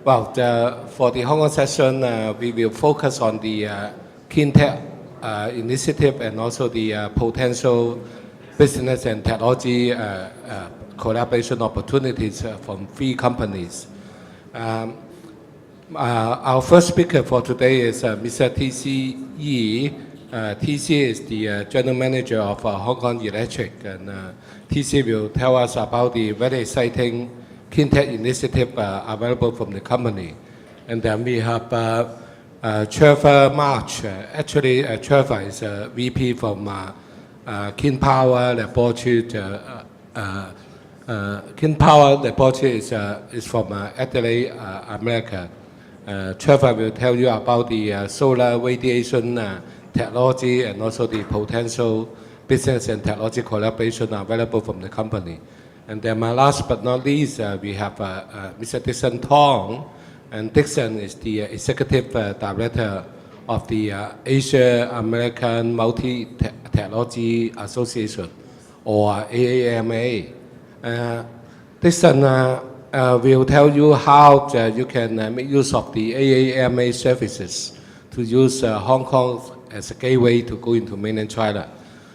Well, for the Hong Kong session, we will focus on the Cleantech initiative and also the potential business and technology collaboration opportunities from 3 companies. Our first speaker for today is Mr. T C Yee. TC is the General Manager of Hong Kong Electric, and TC will tell us about the very exciting Cleantech initiative available from the company. And then we have Trevor March. Actually, Trevor is a VP from Clean Power Laboratory. Clean Power Laboratory is from Adelaide, America. Trevor will tell you about the solar radiation technology and also the potential business and technology collaboration available from the company. And then last but not least, we have Mr. Dickson Tong, and Dickson is the Executive Director of the Asia American Multi-Technology Association, or AAMA. Dickson will tell you how you can make use of the AAMA services to use Hong Kong as a gateway to go into mainland China.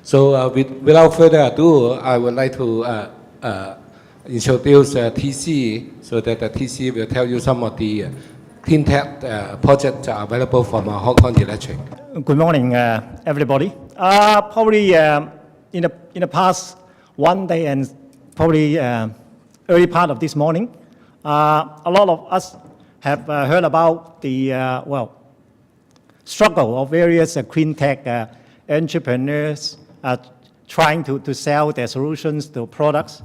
So without further ado, I would like to introduce TC, so that TC will tell you some of the Cleantech projects available from Hong Kong Electric. Good morning, everybody. Probably in the past one day and probably early part of this morning, a lot of us have heard about the struggle of various Greentech entrepreneurs trying to sell their solutions, their products.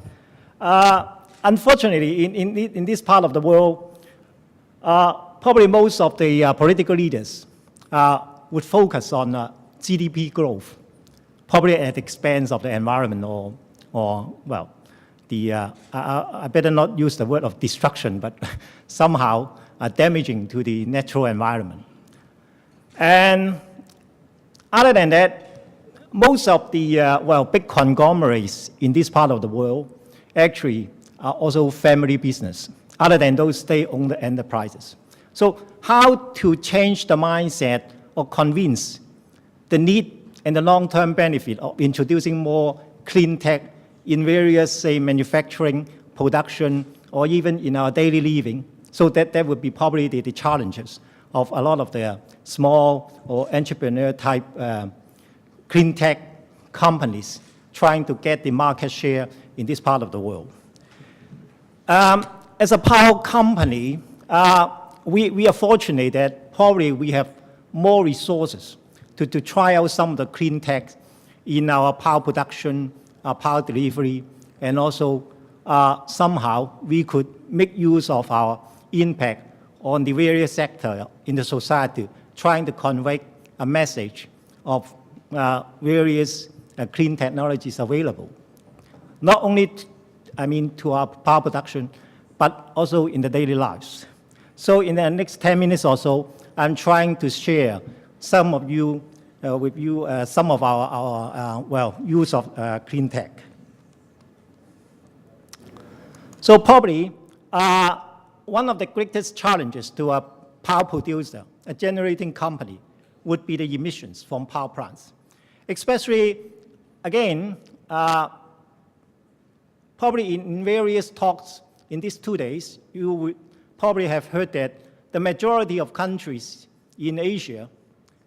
Unfortunately, in this part of the world, probably most of the political leaders would focus on GDP growth, probably at the expense of the environment I better not use the word of destruction, but somehow damaging to the natural environment. And other than that, most of the big conglomerates in this part of the world actually are also family business, other than those state-owned enterprises. So how to change the mindset or convince the need and the long-term benefit of introducing more clean tech in various, say, manufacturing, production, or even in our daily living, so that would be probably the challenges of a lot of the small or entrepreneur-type clean tech companies trying to get the market share in this part of the world. As a power company, we are fortunate that probably we have more resources to try out some of the clean tech in our power production, our power delivery, and also somehow we could make use of our impact on the various sectors in the society, trying to convey a message of various clean technologies available. Not only, to our power production, but also in the daily lives. So in the next 10 minutes or so, I'm trying to share some of you, with you some of our use of clean tech. So probably one of the greatest challenges to a power producer, a generating company, would be the emissions from power plants. Especially, again, probably in various talks in these 2 days, you would probably have heard that the majority of countries in Asia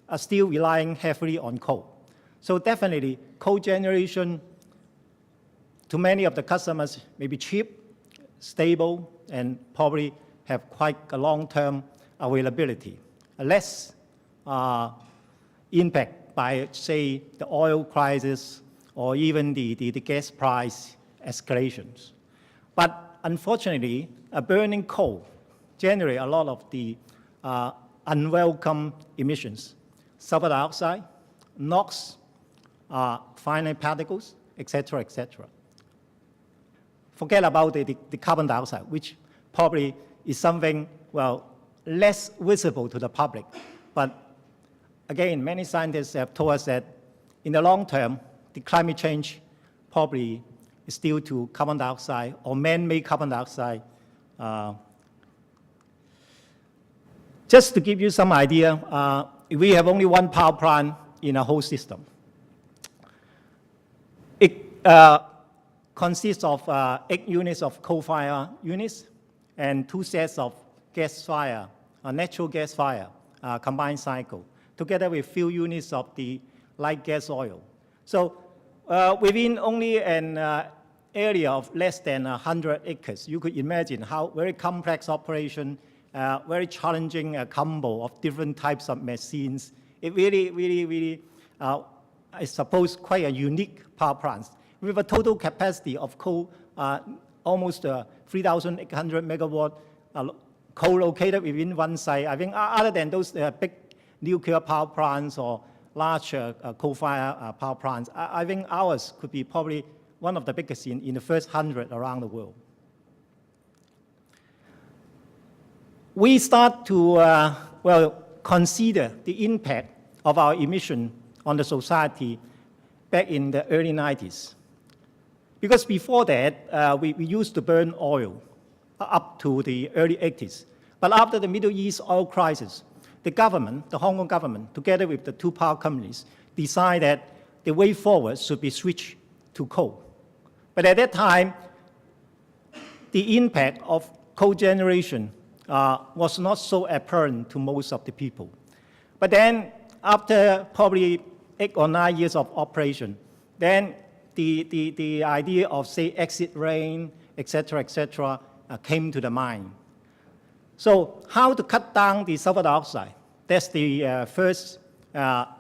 are still relying heavily on coal. So definitely, coal generation to many of the customers may be cheap, stable, and probably have quite a long-term availability, less impact by, say, the oil crisis or even the gas price escalations. But unfortunately, burning coal generates a lot of the unwelcome emissions, sulfur dioxide, NOx, fine particles, etc., etc. Forget about the carbon dioxide, which probably is something, less visible to the public. But again, many scientists have told us that in the long term, the climate change probably is due to carbon dioxide or man-made carbon dioxide Just to give you some idea, we have only one power plant in a whole system. It consists of 8 units of coal-fired units and 2 sets of gas-fired, natural gas-fired combined cycle, together with few units of the light gas oil. So within only an area of less than 100 acres, you could imagine how very complex operation, very challenging combo of different types of machines. It really, I suppose, quite a unique power plant with a total capacity of coal, almost 3,800 megawatt co-located within one site. I think other than those big nuclear power plants or large coal-fired power plants, I think ours could be probably one of the biggest in the first 100 around the world. We start to, consider the impact of our emission on the society back in the early 90s. Because before that, we used to burn oil up to the early 80s. But after the Middle East oil crisis, the government, the Hong Kong government, together with the 2 power companies, decided that the way forward should be switched to coal. But at that time, the impact of coal generation was not so apparent to most of the people. But then, after probably 8 or 9 years of operation, then the idea of, say, exit rain, et cetera, came to the mind. So how to cut down the sulfur dioxide? That's the first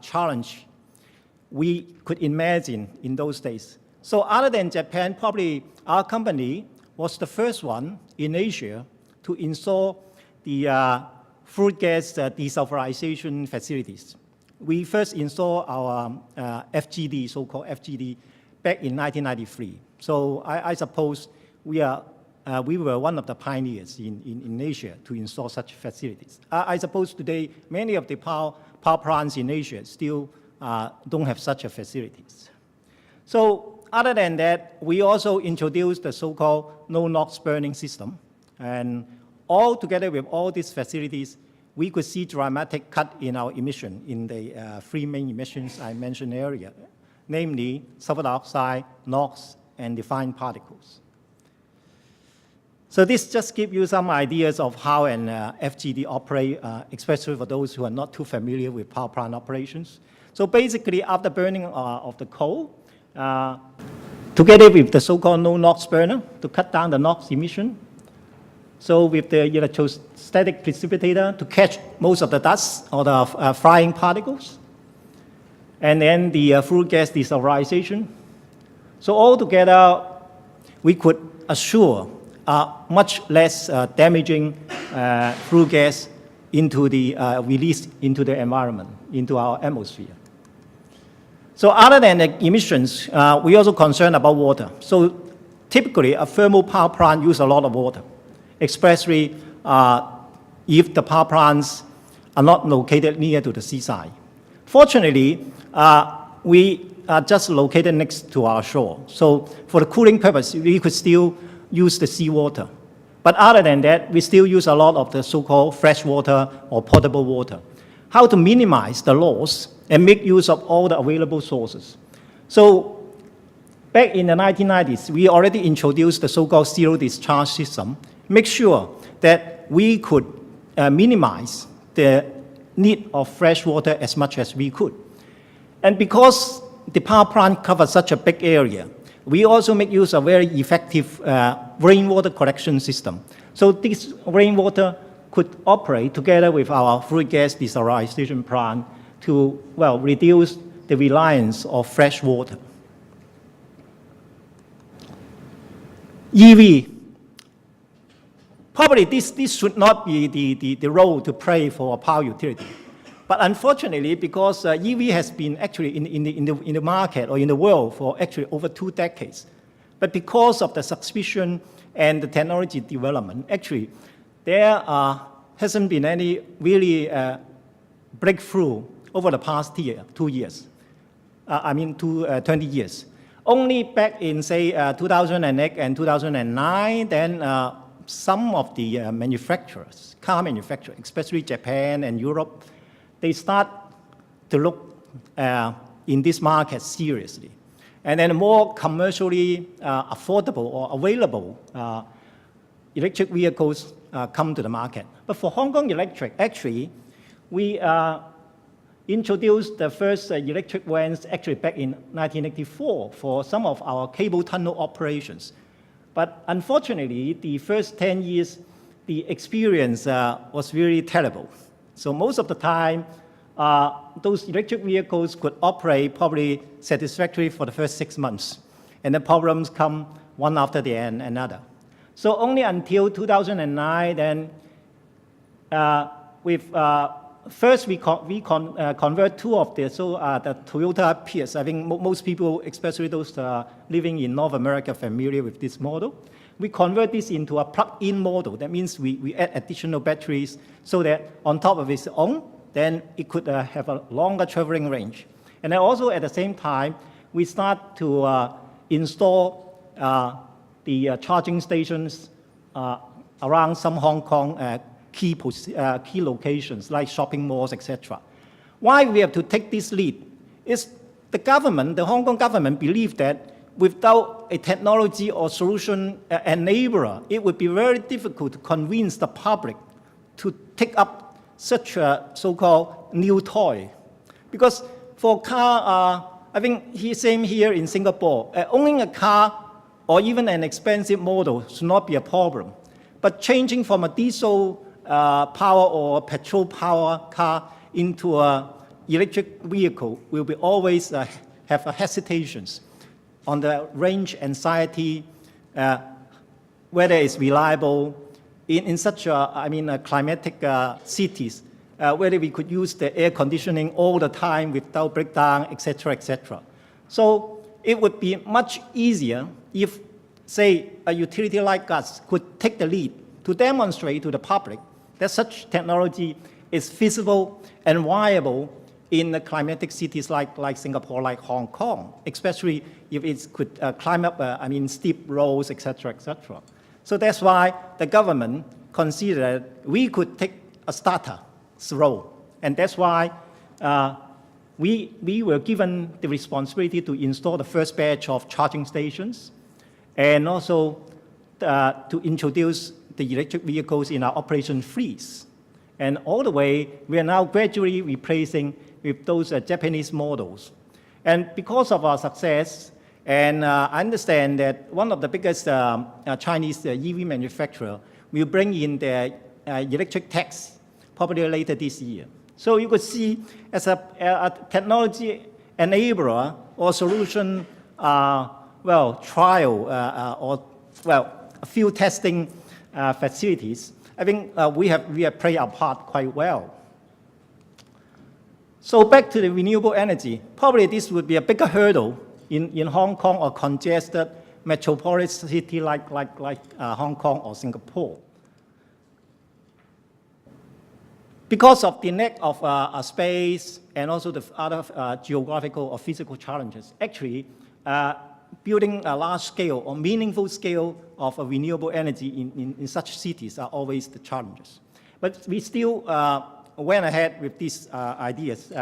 challenge we could imagine in those days. So other than Japan, probably our company was the first one in Asia to install the flue gas desulfurization facilities. We first installed our FGD, so-called FGD, back in 1993. So I suppose we were one of the pioneers in Asia to install such facilities. I suppose today many of the power plants in Asia still don't have such facilities. So other than that, we also introduced the so-called no-NOx burning system. And all together with all these facilities, we could see dramatic cut in our emission in the 3 main emissions I mentioned earlier, namely sulfur dioxide, NOx, and the fine particles. So this just gives you some ideas of how an FGD operates, especially for those who are not too familiar with power plant operations. So basically, after burning of the coal, together with the so-called no-NOx burner to cut down the NOx emission, so with the electrostatic precipitator to catch most of the dust or the flying particles, and then the flue gas desulfurization. So altogether, we could assure much less damaging flue gas into the released into the environment, into our atmosphere. So other than the emissions, we also concerned about water. So typically, a thermal power plant uses a lot of water, especially if the power plants are not located near to the seaside. Fortunately, we are just located next to our shore. So for the cooling purpose, we could still use the seawater. But other than that, we still use a lot of the so-called fresh water or potable water. How to minimize the loss and make use of all the available sources. So back in the 1990s, we already introduced the so-called zero discharge system, make sure that we could minimize the need of fresh water as much as we could. And because the power plant covers such a big area, we also make use of very effective rainwater collection system. So this rainwater could operate together with our flue gas desulfurization plant to, reduce the reliance of fresh water. EV. Probably this should not be the role to play for a power utility. But unfortunately, because EV has been actually in the market or in the world for actually over 2 decades, but because of the suspicion and the technology development, actually there hasn't been any really breakthrough over the past 2 years. 20 years. Only back in, say, 2008 and 2009, then some of the manufacturers, car manufacturers, especially Japan and Europe, they start to look in this market seriously. And then more commercially affordable or available electric vehicles come to the market. But for Hong Kong Electric, actually, we introduced the first electric vans actually back in 1984 for some of our cable tunnel operations. But unfortunately, the first 10 years, the experience was really terrible. So most of the time, those electric vehicles could operate probably satisfactorily for the first 6 months. And the problems come one after the another. So only until 2009, then first we convert two of the Toyota Prius. I think most people, especially those living in North America, are familiar with this model. We convert this into a plug-in model. That means we add additional batteries so that on top of its own, then it could have a longer traveling range. And then also at the same time, we start to install the charging stations around some Hong Kong key locations like shopping malls, etc. Why we have to take this lead is the government, the Hong Kong government, believe that without a technology or solution enabler, it would be very difficult to convince the public to take up such a so-called new toy. Because for car, I think same here in Singapore, owning a car or even an expensive model should not be a problem. But changing from a diesel power or petrol power car into an electric vehicle will be always have hesitations on the range anxiety, whether it's reliable in such climatic cities, whether we could use the air conditioning all the time without breakdown, etc., etc. So it would be much easier if, say, a utility like us could take the lead to demonstrate to the public that such technology is feasible and viable in the climatic cities like Singapore, like Hong Kong, especially if it could climb up, steep roads, etc., etc. So that's why the government considered we could take a starter's role. And that's why we were given the responsibility to install the first batch of charging stations and also to introduce the electric vehicles in our operation fleets. And all the way, we are now gradually replacing with those Japanese models. And because of our success, and I understand that one of the biggest Chinese EV manufacturer will bring in their electric tax probably later this year. So you could see as a technology enabler or solution, trial a few testing facilities, I think we have played our part quite well. So back to the renewable energy, probably this would be a bigger hurdle in Hong Kong or congested metropolitan city like Hong Kong or Singapore. Because of the lack of space and also the other geographical or physical challenges, actually building a large scale or meaningful scale of renewable energy in such cities are always the challenges. But we still went ahead with these ideas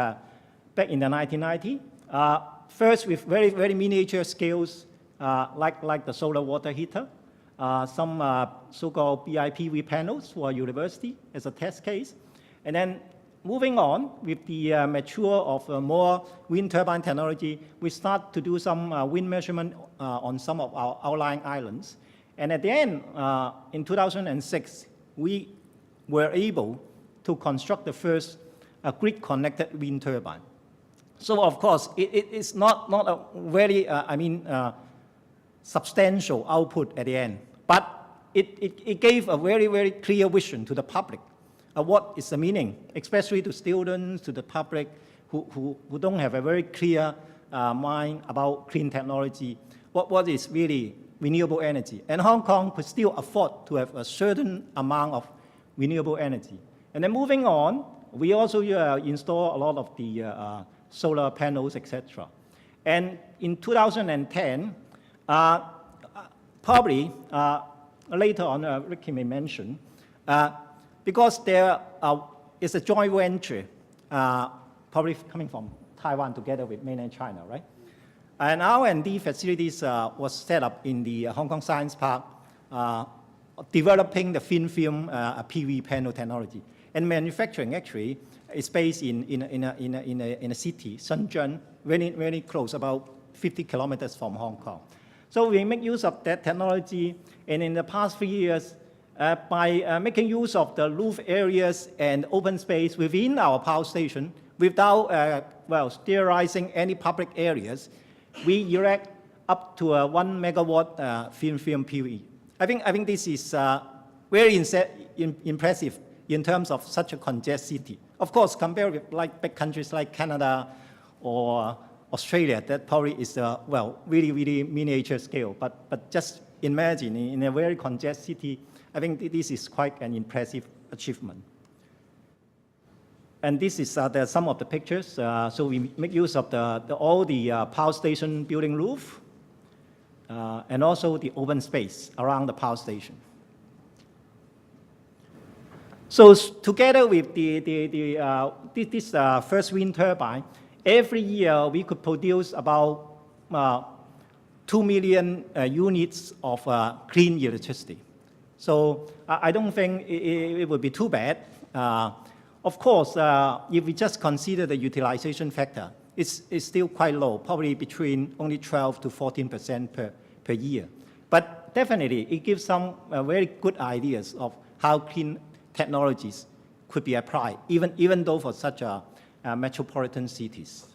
back in the 1990s. First with very, very miniature scales like the solar water heater, some so-called BIPV panels for a university as a test case. And then moving on with the mature of more wind turbine technology, we start to do some wind measurement on some of our outlying islands. And at the end, in 2006, we were able to construct the first grid-connected wind turbine. So of course, it is not a very, substantial output at the end, but it gave a very, very clear vision to the public. What is the meaning, especially to students, to the public who don't have a very clear mind about clean technology, what is really renewable energy. And Hong Kong could still afford to have a certain amount of renewable energy. And then moving on, we also install a lot of the solar panels, etc. And in 2010, probably later on Ricky may mention, because there is a joint venture, probably coming from Taiwan together with mainland China, right? And R&D facilities was set up in the Hong Kong Science Park, developing the thin film PV panel technology. And manufacturing actually is based in a city, Shenzhen, very close, about 50 kilometers from Hong Kong. So we make use of that technology, and in the past 3 years, by making use of the roof areas and open space within our power station, without sterilizing any public areas, we erect up to a 1 megawatt thin film PV. I think this is very impressive in terms of such a congested city. Of course, compared with like big countries like Canada or Australia, that probably is really miniature scale. But just imagine in a very congested city, I think this is quite an impressive achievement. And this is some of the pictures. So we make use of all the power station building roof and also the open space around the power station. So together with this first wind turbine, every year we could produce about 2 million units of clean electricity. So I don't think it would be too bad. Of course, if we just consider the utilization factor, it's still quite low, probably between only 12 to 14% per year. But definitely, it gives some very good ideas of how clean technologies could be applied, even though for such metropolitan cities.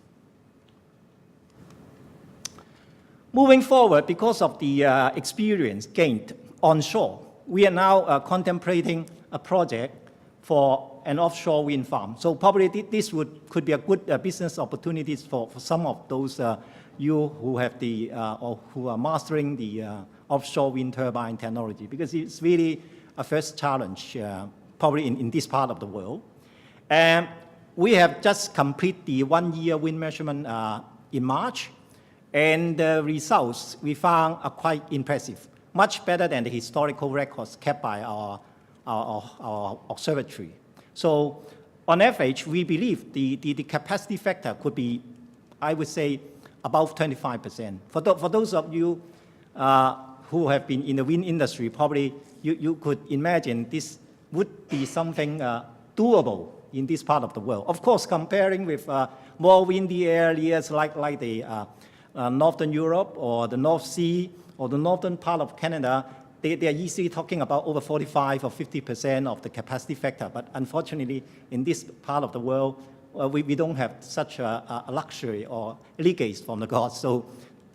Moving forward, because of the experience gained onshore, we are now contemplating a project for an offshore wind farm. So probably this could be a good business opportunities for some of those you who have or who are mastering the offshore wind turbine technology, because it's really a first challenge, probably in this part of the world. And we have just completed the 1-year wind measurement in March, and the results we found are quite impressive, much better than the historical records kept by our observatory. So on average, we believe the capacity factor could be, I would say, above 25%. For those of you who have been in the wind industry, probably you could imagine this would be something doable in this part of the world. Of course, comparing with more windy areas like the Northern Europe or the North Sea or the northern part of Canada, they are easily talking about over 45 or 50% of the capacity factor. But unfortunately, in this part of the world, we don't have such a luxury or legacy from the gods. So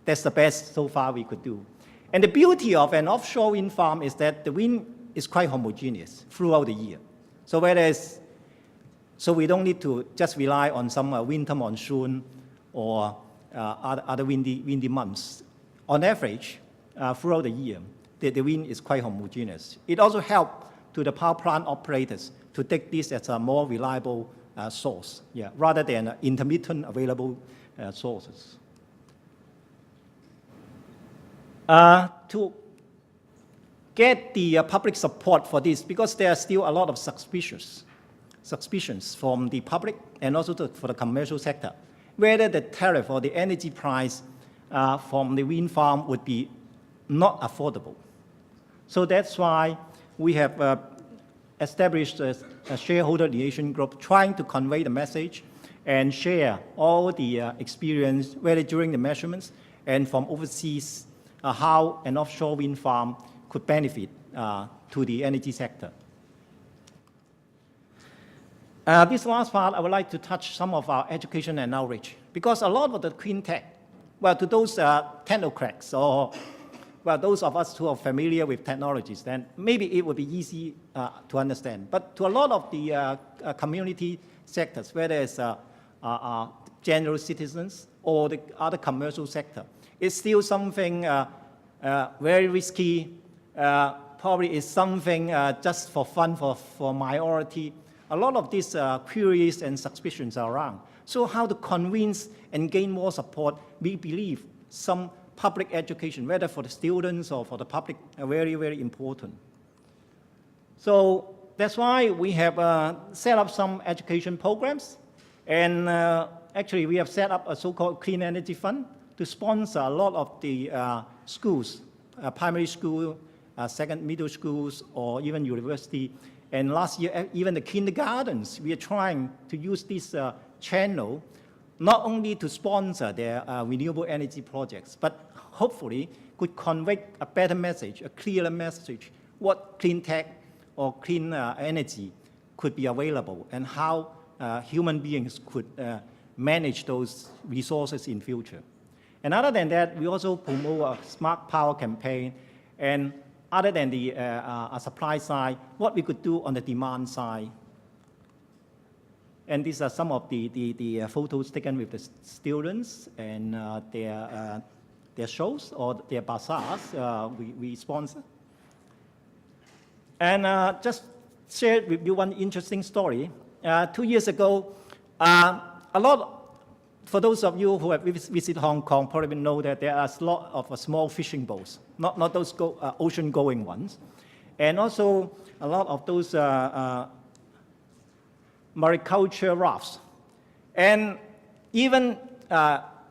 that's the best so far we could do. And the beauty of an offshore wind farm is that the wind is quite homogeneous throughout the year. So we don't need to just rely on some winter monsoon or other windy months. On average, throughout the year, the wind is quite homogeneous. It also helps to the power plant operators to take this as a more reliable source, rather than intermittent available sources. To get the public support for this, because there are still a lot of suspicions from the public and also for the commercial sector, whether the tariff or the energy price from the wind farm would be not affordable. So that's why we have established a shareholder liaison group trying to convey the message and share all the experience, whether during the measurements and from overseas, how an offshore wind farm could benefit to the energy sector. This last part, I would like to touch some of our education and outreach, because a lot of the Greentech, to those technocrats or those of us who are familiar with technologies, then maybe it would be easy to understand. But to a lot of the community sectors, whether it's general citizens or the other commercial sector, it's still something very risky, probably is something just for fun for minority. A lot of these queries and suspicions are around. So how to convince and gain more support, we believe some public education, whether for the students or for the public, are very, very important. So that's why we have set up some education programs. And actually, we have set up a so-called Clean Energy Fund to sponsor a lot of the schools, primary school, middle schools, or even university. And last year, even the kindergartens, we are trying to use this channel not only to sponsor their renewable energy projects, but hopefully could convey a better message, a clearer message, what clean tech or clean energy could be available and how human beings could manage those resources in future. And other than that, we also promote a smart power campaign. And other than the supply side, what we could do on the demand side. And these are some of the photos taken with the students and their shows or their bazaars we sponsor. And just share with you one interesting story. 2 years ago, for those of you who have visited Hong Kong, probably know that there are a lot of small fishing boats, not those ocean-going ones, and also a lot of those mariculture rafts. And even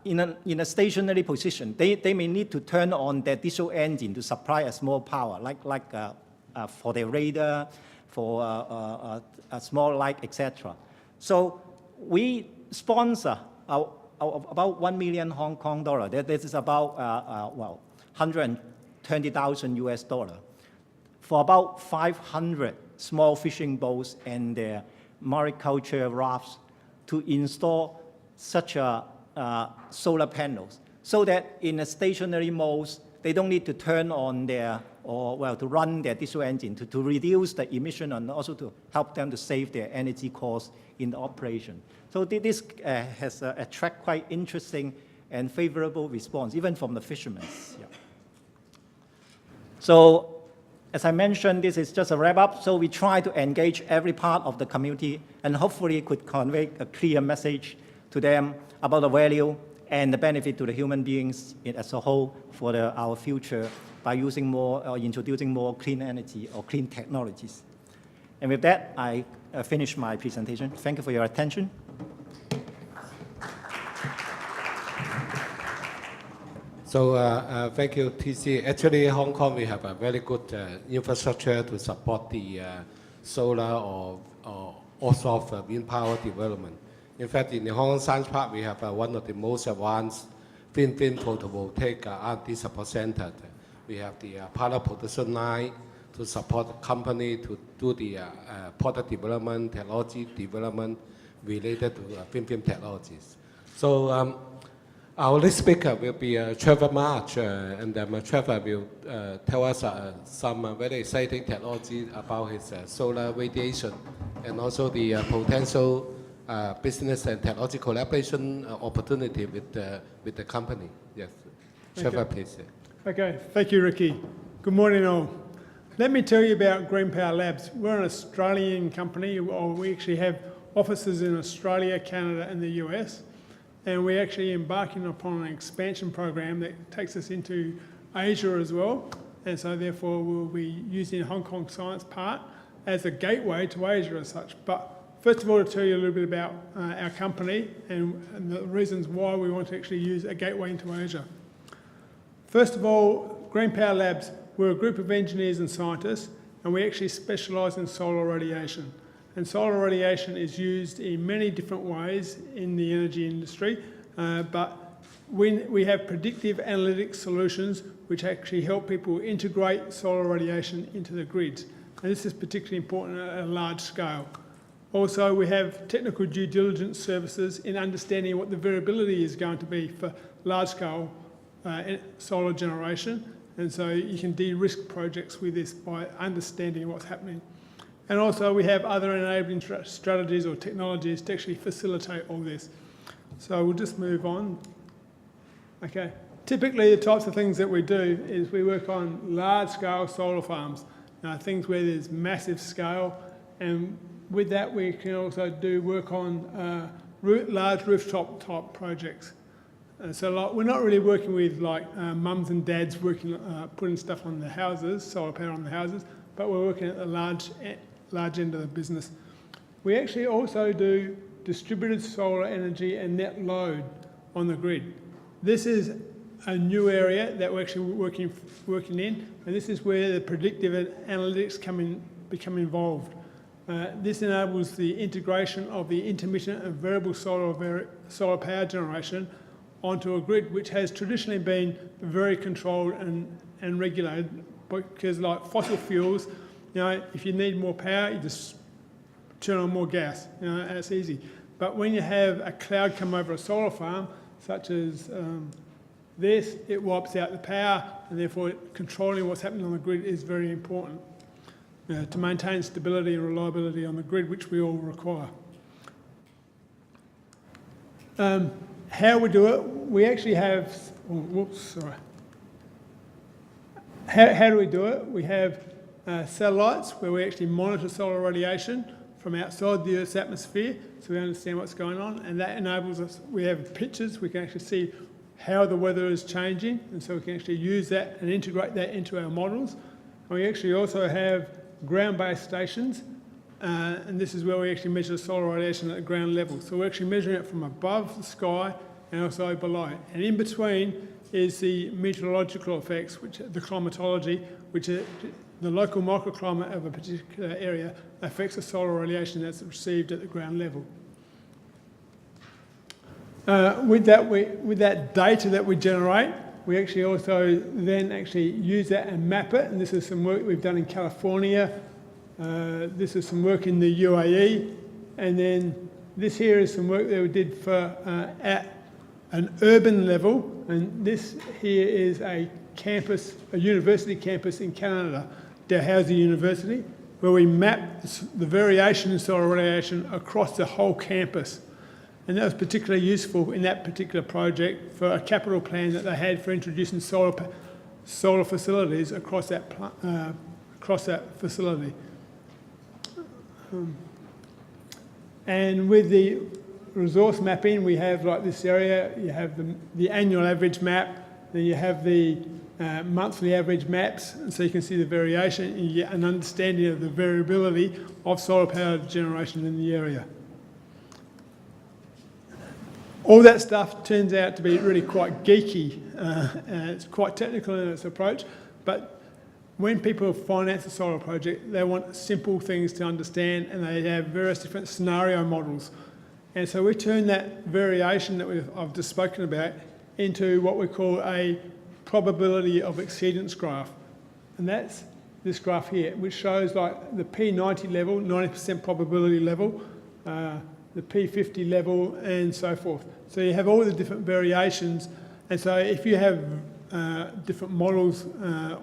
in a stationary position, they may need to turn on their diesel engine to supply a small power, like for their radar, for a small light, etc. So we sponsor about 1 million Hong Kong dollar. This is about 120,000 US dollar for about 500 small fishing boats and their mariculture rafts to install such solar panels, so that in a stationary mode, they don't need to turn on to run their diesel engine to reduce the emission and also to help them to save their energy costs in the operation. So this has attracted quite interesting and favorable response, even from the fishermen. Yeah. So as I mentioned, this is just a wrap-up. So we try to engage every part of the community and hopefully could convey a clear message to them about the value and the benefit to the human beings as a whole for our future by using more or introducing more clean energy or clean technologies. And with that, I finish my presentation. Thank you for your attention. So thank you, TC. Actually, Hong Kong, we have a very good infrastructure to support the solar or all sorts of wind power development. In fact, in the Hong Kong Science Park, we have one of the most advanced thin photovoltaic R&D support centers. We have the power production line to support the company to do the product development, technology development related to thin film technologies. So our next speaker will be Trevor March, and Trevor will tell us some very exciting technology about his solar radiation and also the potential business and technology collaboration opportunity with the company. Yes, Trevor, please. Okay, thank you, Ricky. Good morning, all. Let me tell you about Green Power Labs. We're an Australian company, or we actually have offices in Australia, Canada, and the US. And we're actually embarking upon an expansion program that takes us into Asia as well. And so therefore we'll be using Hong Kong Science Park as a gateway to Asia as such. But first of all, to tell you a little bit about our company and the reasons why we want to actually use a gateway into Asia. First of all, Green Power Labs, we're a group of engineers and scientists, and we actually specialise in solar radiation. And solar radiation is used in many different ways in the energy industry, but we have predictive analytics solutions which actually help people integrate solar radiation into the grids. And this is particularly important at a large scale. Also, we have technical due diligence services in understanding what the variability is going to be for large-scale solar generation. And so you can de-risk projects with this by understanding what's happening. And also we have other enabling strategies or technologies to actually facilitate all this. So we'll just move on. Okay. Typically the types of things that we do is we work on large-scale solar farms, things where there's massive scale, and with that we can also do work on large rooftop type projects. So like, we're not really working with like mums and dads working, putting stuff on the houses, solar power on the houses, but we're working at the large end of the business. We actually also do distributed solar energy and net load on the grid. This is a new area that we're actually working in, and this is where the predictive analytics become involved. This enables the integration of the intermittent and variable solar power generation onto a grid, which has traditionally been very controlled and regulated, because like fossil fuels, you know, if you need more power, you just turn on more gas, you know, and it's easy. But when you have a cloud come over a solar farm, such as this, it wipes out the power, and therefore controlling what's happening on the grid is very important to maintain stability and reliability on the grid, which we all require. How we do it, we actually have, How do we do it? We have satellites where we actually monitor solar radiation from outside the Earth's atmosphere, so we understand what's going on, and that enables us, we have pictures, we can actually see how the weather is changing, and so we can actually use that and integrate that into our models. And we actually also have ground-based stations, and this is where we actually measure solar radiation at the ground level. So we're actually measuring it from above the sky and also below. And in between is the meteorological effects, which the climatology, which is the local microclimate of a particular area affects the solar radiation that's received at the ground level. With that data that we generate, we actually also then actually use that and map it, and this is some work we've done in California, this is some work in the UAE, and then this here is some work that we did for at an urban level, and this here is a campus, a university campus in Canada, Dalhousie University, where we mapped the variation in solar radiation across the whole campus. And that was particularly useful in that particular project for a capital plan that they had for introducing solar facilities across that facility. And with the resource mapping, we have like this area, you have the annual average map, then you have the monthly average maps, and so you can see the variation and you get an understanding of the variability of solar power generation in the area. All that stuff turns out to be really quite geeky, and it's quite technical in its approach, but when people finance a solar project, they want simple things to understand, and they have various different scenario models. And so we turn that variation that I've just spoken about into what we call a probability of exceedance graph. And that's this graph here, which shows like the P90 level, 90% probability level, the P50 level, and so forth. So you have all the different variations, and so if you have different models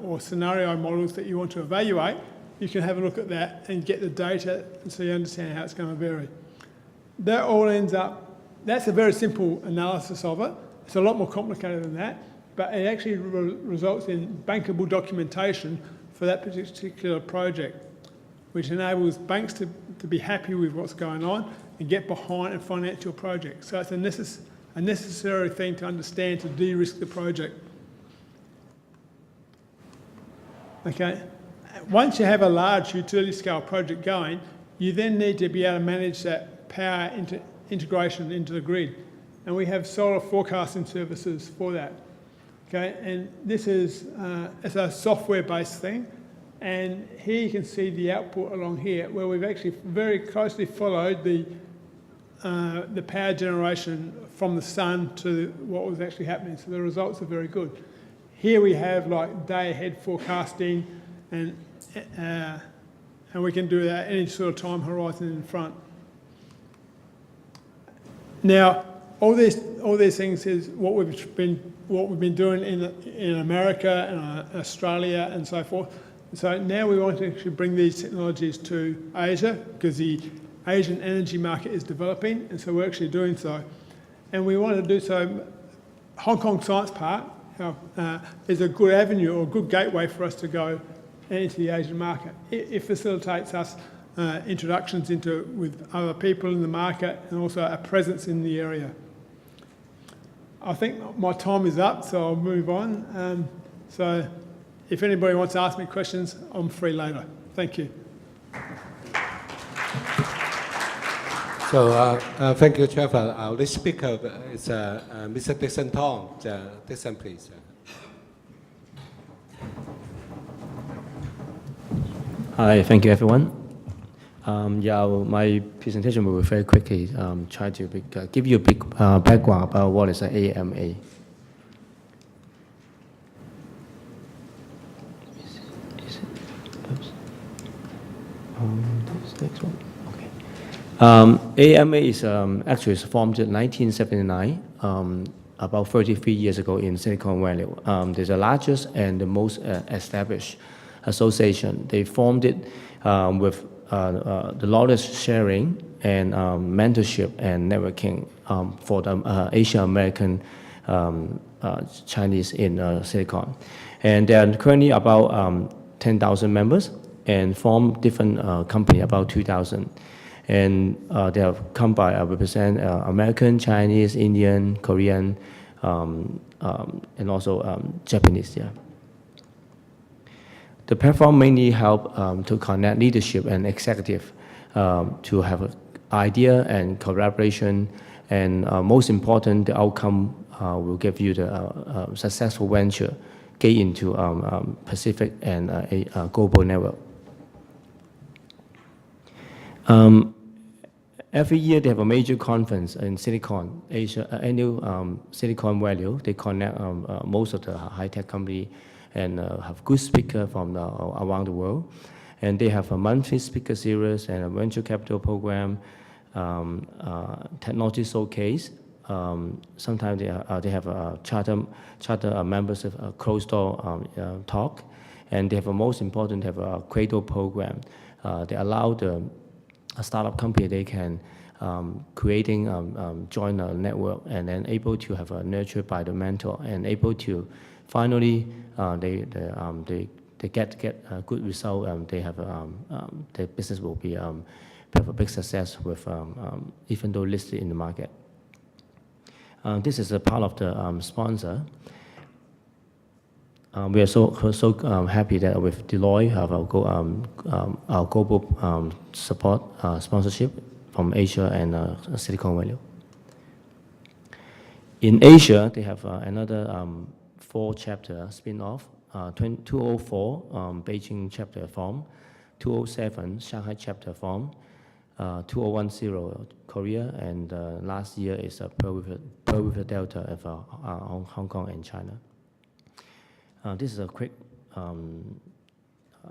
or scenario models that you want to evaluate, you can have a look at that and get the data, and so you understand how it's going to vary. That all ends up, that's a very simple analysis of it. It's a lot more complicated than that, but it actually results in bankable documentation for that particular project, which enables banks to be happy with what's going on and get behind and finance your project. So it's a necessary thing to understand to de-risk the project. Okay, once you have a large utility scale project going, you then need to be able to manage that power integration into the grid. And we have solar forecasting services for that. Okay, and this is it's a software-based thing. And here you can see the output along here, where we've actually very closely followed the power generation from the sun to what was actually happening. So the results are very good. Here we have like day-ahead forecasting, and we can do that any sort of time horizon in front. Now, all these things is what we've been doing in America and Australia and so forth. So now we want to actually bring these technologies to Asia, because the Asian energy market is developing, and so we're actually doing so. And we want to do so. Hong Kong Science Park is a good avenue or a good gateway for us to go into the Asian market. It facilitates us introductions with other people in the market, and also a presence in the area. I think my time is up, so I'll move on. So if anybody wants to ask me questions, I'm free later. Thank you. So thank you, Trevor. Our next speaker is Mr. Dickson Tong. Dickson, please. Hi, thank you, everyone. My presentation will be very quickly try to give you a big background about what is an AMA. This next one. Okay. AMA is actually formed in 1979, about 33 years ago in Silicon Valley. They're the largest and the most established association. They formed it with the knowledge sharing and mentorship and networking for the Asian American Chinese in Silicon. And there are currently about 10,000 members and form different company, about 2,000. And they have come by represent American, Chinese, Indian, Korean, and also Japanese. Yeah. The platform mainly help to connect leadership and executive to have an idea and collaboration, and most important, the outcome will give you the successful venture, get into Pacific and a global network. Every year they have a major conference in Silicon Asia, annual Silicon Valley. They connect most of the high-tech company and have good speakers from around the world. And they have a monthly speaker series and a venture capital program, technology showcase. Sometimes they have a charter membership, a closed door talk. And they have a most important, they have a cradle program. They allow a startup company, they can join a network and then able to have a nurtured by the mentor and able to finally they get a good result. They have their business will be have a big success with even though listed in the market. This is a part of the sponsor. We are so happy that with Deloitte have our global support sponsorship from Asia and Silicon Valley. In Asia, they have another 4-chapter spin-off. 204 Beijing chapter form, 207 Shanghai chapter form, 2010 Korea, and last year is Pearl River Delta of Hong Kong and China. This is a quick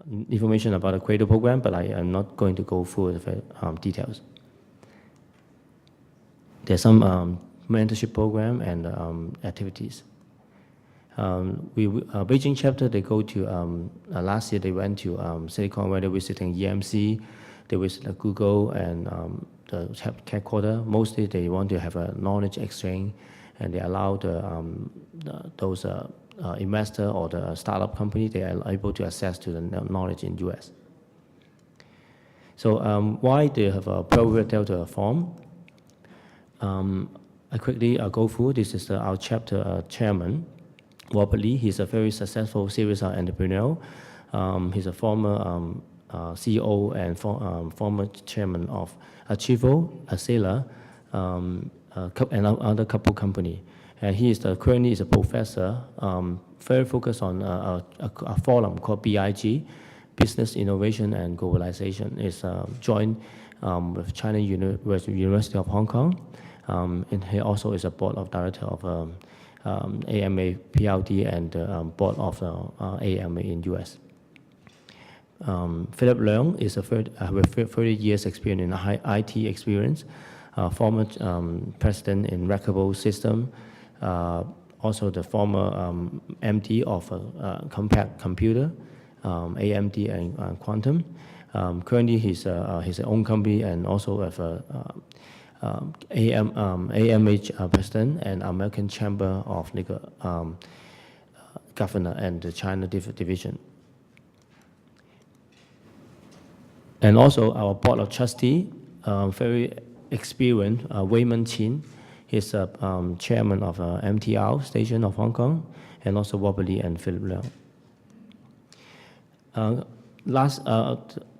information about the Cradle program, but I am not going to go through the details. There's some mentorship program and activities. Beijing chapter, they go to, last year they went to Silicon Valley visiting EMC, they visited Google and the headquarters. Mostly they want to have a knowledge exchange, and they allow those investor or the startup company, they are able to access to the knowledge in US. So why they have a Pearl River Delta form? I quickly go through. This is our chapter chairman, Robert Lee. He's a very successful serious entrepreneur. He's a former CEO and former chairman of Achivo, Acela, and other couple company. And he is currently is a professor, very focused on a forum called BIG, Business Innovation and Globalization. It's joined with China University of Hong Kong. And he also is a board of director of AMA PLD and board of AMA in US. Philip Leung is with 30 years experience in IT experience, former president in Reckable System, also the former MD of Compact Computer, AMD and Quantum. Currently he's his own company and also have AMH president and American Chamber of Legal Governor and the China division. And also our board of trustee, very experienced, Wayman Chin. He's chairman of MTR Station of Hong Kong, and also Wobbly and Philip Leung.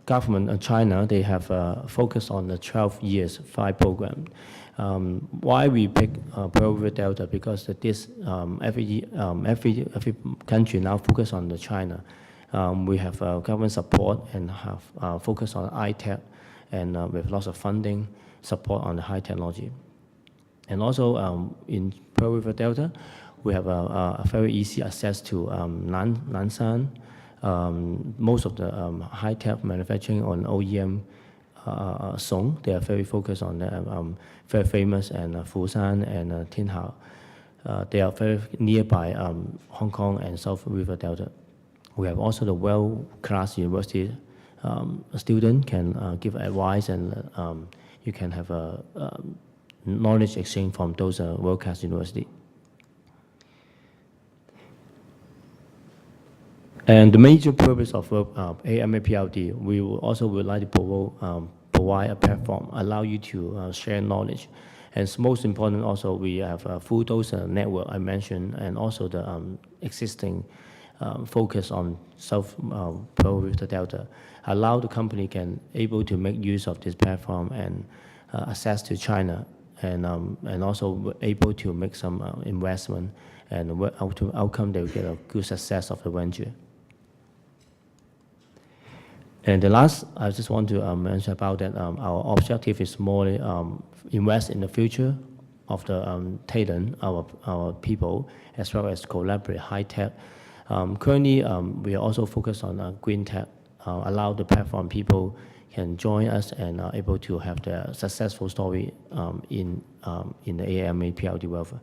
Government of China, they have focused on the 12 years 5 program. Why we pick Pearl River Delta? Because this every country now focus on the China. We have government support and have focus on iTech, and with lots of funding support on the high technology. And also in Pearl River Delta, we have a very easy access to Nanshan. Most of the high-tech manufacturing on OEM Song, they are very focused on the very famous and Foshan and Tinhao. They are very nearby Hong Kong and South River Delta. We have also the world-class university student can give advice, and you can have a knowledge exchange from those world-class university. And the major purpose of AMA PLD, we also would like to provide a platform, allow you to share knowledge. And most important also, we have a full dose network I mentioned, and also the existing focus on South Pearl River Delta. Allow the company can able to make use of this platform and access to China, and also able to make some investment, and outcome they will get a good success of the venture. And the last, I just want to mention about that our objective is more invest in the future of the talent, our people, as well as collaborate high tech. Currently, we are also focused on Greentech, allow the platform people can join us and are able to have the successful story in the AMA PLD welfare.